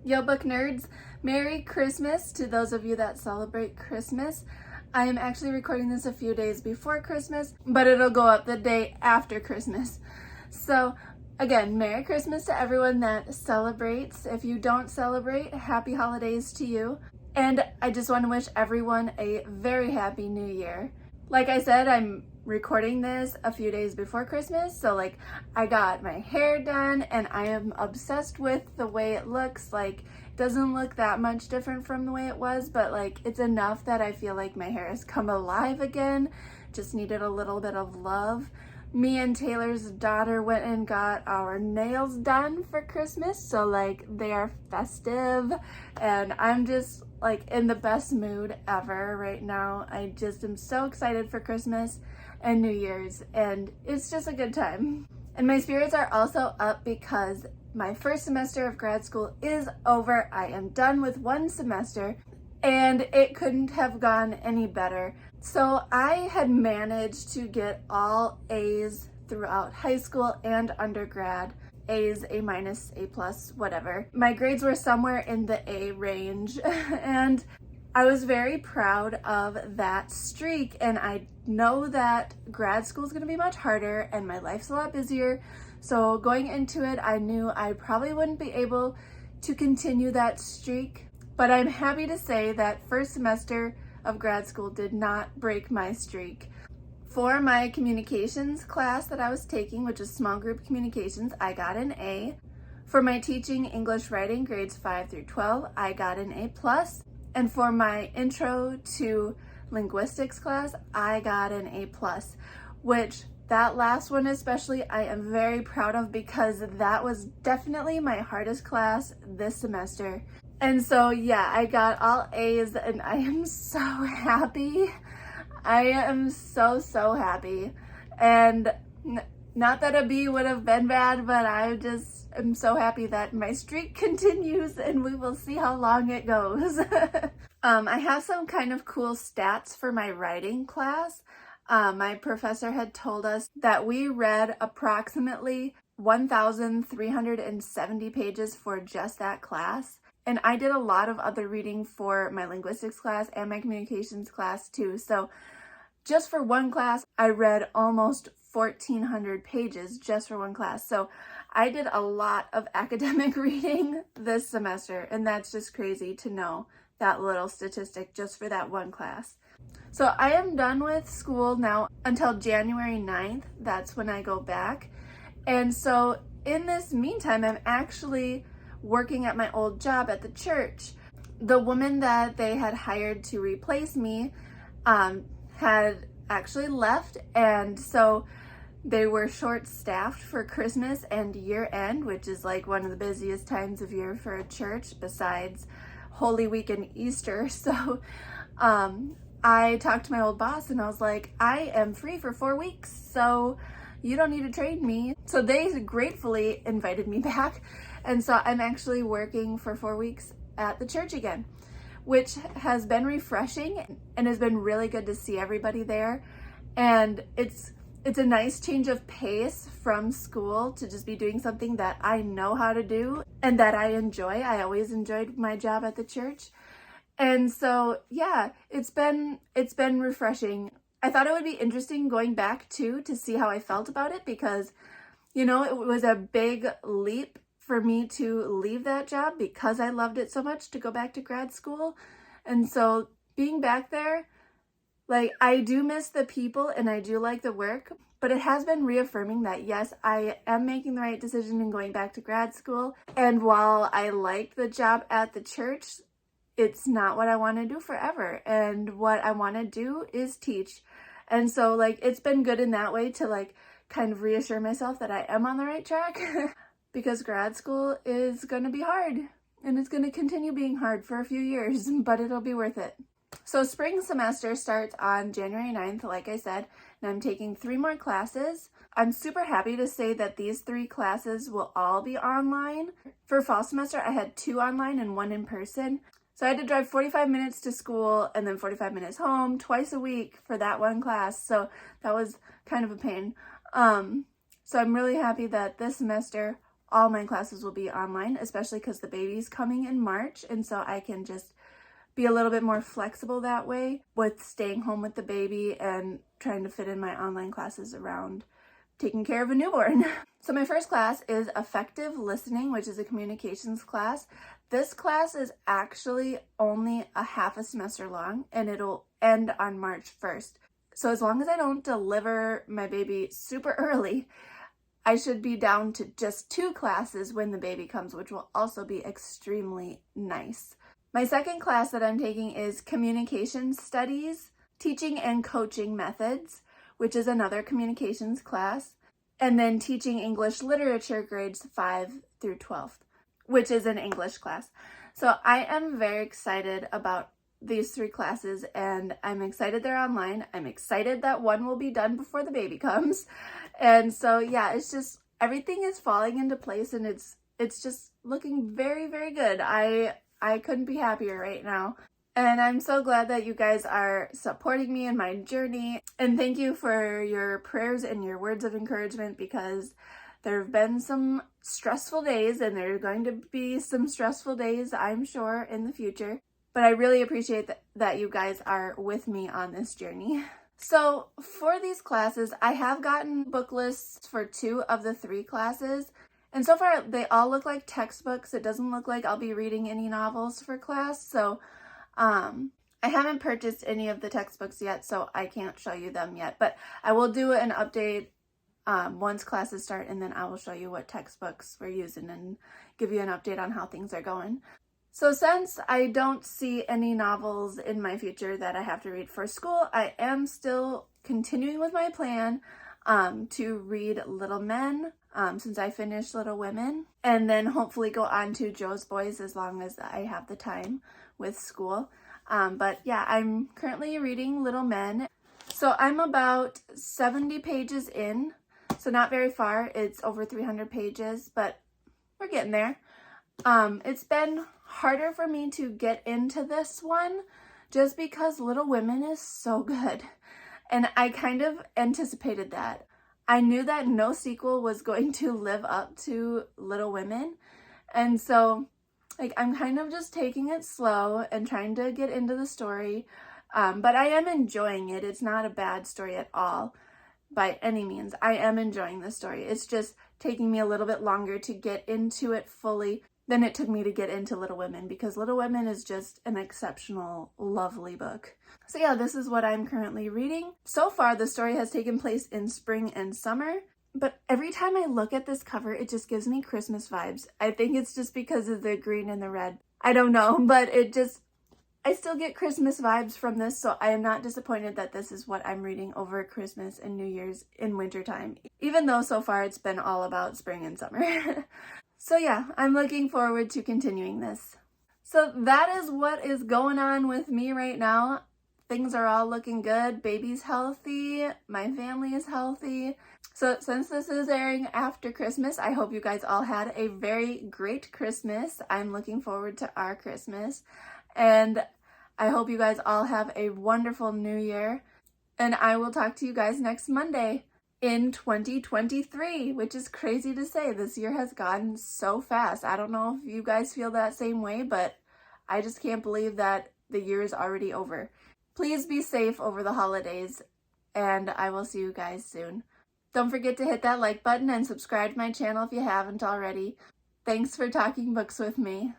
Yo, book nerds, Merry Christmas to those of you that celebrate Christmas. I am actually recording this a few days before Christmas, but it'll go up the day after Christmas. So again, Merry Christmas to everyone that celebrates. If you don't celebrate, happy holidays to you. And I just want to wish everyone a very happy new year. Like I said, I'm recording this a few days before Christmas, so I got my hair done and I am obsessed with the way it looks. It doesn't look that much different from the way it was, but it's enough that I feel like my hair has come alive again. Just needed a little bit of love. Me and Taylor's daughter went and got our nails done for Christmas, so they are festive, and I'm just in the best mood ever right now. I just am so excited for Christmas and New Year's, and it's just a good time. And my spirits are also up because my first semester of grad school is over. I am done with one semester, and it couldn't have gone any better. So I had managed to get all A's throughout high school and undergrad. A's, A minus, A plus, whatever. My grades were somewhere in the A range, and I was very proud of that streak. And I know that grad school is going to be much harder and my life's a lot busier. So going into it, I knew I probably wouldn't be able to continue that streak. But I'm happy to say that first semester of grad school did not break my streak. For my communications class that I was taking, which is small group communications, I got an A. For my teaching English writing grades 5 through 12, I got an A plus. And for my intro to linguistics class, I got an A plus, which that last one especially I am very proud of because that was definitely my hardest class this semester. And so yeah, I got all A's and I am so happy. I am so happy. And not that a B would have been bad, but I just am so happy that my streak continues and we will see how long it goes. I have some kind of cool stats for my writing class. My professor had told us that we read approximately 1,370 pages for just that class. And I did a lot of other reading for my linguistics class and my communications class too. So just for one class, I read almost 1,400 pages just for one class. So I did a lot of academic reading this semester, and that's just crazy to know that little statistic just for that one class. So I am done with school now until January 9th. That's when I go back. And so in this meantime, I'm actually working at my old job at the church. The woman that they had hired to replace me had actually left, and so they were short-staffed for Christmas and year-end, which is one of the busiest times of year for a church besides Holy Week and Easter. So I talked to my old boss and I was like, I am free for 4 weeks, so you don't need to train me. So they gratefully invited me back. And so I'm actually working for 4 weeks at the church again, which has been refreshing and has been really good to see everybody there. And it's a nice change of pace from school to just be doing something that I know how to do and that I enjoy. I always enjoyed my job at the church. And so, yeah, it's been refreshing. I thought it would be interesting going back too to see how I felt about it because, it was a big leap for me to leave that job because I loved it so much to go back to grad school. And so being back there, I do miss the people and I do like the work, but it has been reaffirming that yes, I am making the right decision in going back to grad school. And while I liked the job at the church, it's not what I want to do forever. And what I want to do is teach. And so it's been good in that way to kind of reassure myself that I am on the right track because grad school is going to be hard and it's going to continue being hard for a few years, but it'll be worth it. So spring semester starts on January 9th, like I said, and I'm taking 3 more classes. I'm super happy to say that these 3 classes will all be online. For fall semester, I had 2 online and 1 in person. So I had to drive 45 minutes to school and then 45 minutes home twice a week for that one class. So that was kind of a pain. So I'm really happy that this semester all my classes will be online, especially because the baby's coming in March, and so I can just be a little bit more flexible that way with staying home with the baby and trying to fit in my online classes around taking care of a newborn. So my first class is Effective Listening, which is a communications class. This class is actually only a half a semester long, and it'll end on March 1st. So as long as I don't deliver my baby super early, I should be down to just 2 classes when the baby comes, which will also be extremely nice. My second class that I'm taking is Communication Studies, Teaching and Coaching Methods, which is another communications class, and then Teaching English Literature grades 5 through 12th, which is an English class. So I am very excited about these 3 classes, and I'm excited they're online. I'm excited that one will be done before the baby comes. And so yeah, it's just everything is falling into place, and it's just looking very, very good. I couldn't be happier right now. And I'm so glad that you guys are supporting me in my journey. And thank you for your prayers and your words of encouragement, because there have been some stressful days, and there are going to be some stressful days, I'm sure, in the future. But I really appreciate that you guys are with me on this journey. So for these classes, I have gotten book lists for 2 of the 3 classes. And so far, they all look like textbooks. It doesn't look like I'll be reading any novels for class. So I haven't purchased any of the textbooks yet, so I can't show you them yet. But I will do an update once classes start, and then I will show you what textbooks we're using and give you an update on how things are going. So since I don't see any novels in my future that I have to read for school, I am still continuing with my plan to read Little Men since I finished Little Women, and then hopefully go on to Jo's Boys as long as I have the time with school. But yeah, I'm currently reading Little Men. So I'm about 70 pages in, so not very far. It's over 300 pages, but we're getting there. It's been harder for me to get into this one just because Little Women is so good. And I kind of anticipated that. I knew that no sequel was going to live up to Little Women. And so I'm kind of just taking it slow and trying to get into the story. But I am enjoying it. It's not a bad story at all by any means. I am enjoying the story. It's just taking me a little bit longer to get into it fully than it took me to get into Little Women, because Little Women is just an exceptional, lovely book. So yeah, this is what I'm currently reading. So far, the story has taken place in spring and summer, but every time I look at this cover, it just gives me Christmas vibes. I think it's just because of the green and the red. I don't know, but I still get Christmas vibes from this, so I am not disappointed that this is what I'm reading over Christmas and New Year's in wintertime, even though so far it's been all about spring and summer. So yeah, I'm looking forward to continuing this. So that is what is going on with me right now. Things are all looking good. Baby's healthy. My family is healthy. So since this is airing after Christmas, I hope you guys all had a very great Christmas. I'm looking forward to our Christmas. And I hope you guys all have a wonderful New Year. And I will talk to you guys next Monday in 2023, which is crazy to say. This year has gone so fast. I don't know if you guys feel that same way, but I just can't believe that the year is already over. Please be safe over the holidays, and I will see you guys soon. Don't forget to hit that like button and subscribe to my channel if you haven't already. Thanks for talking books with me.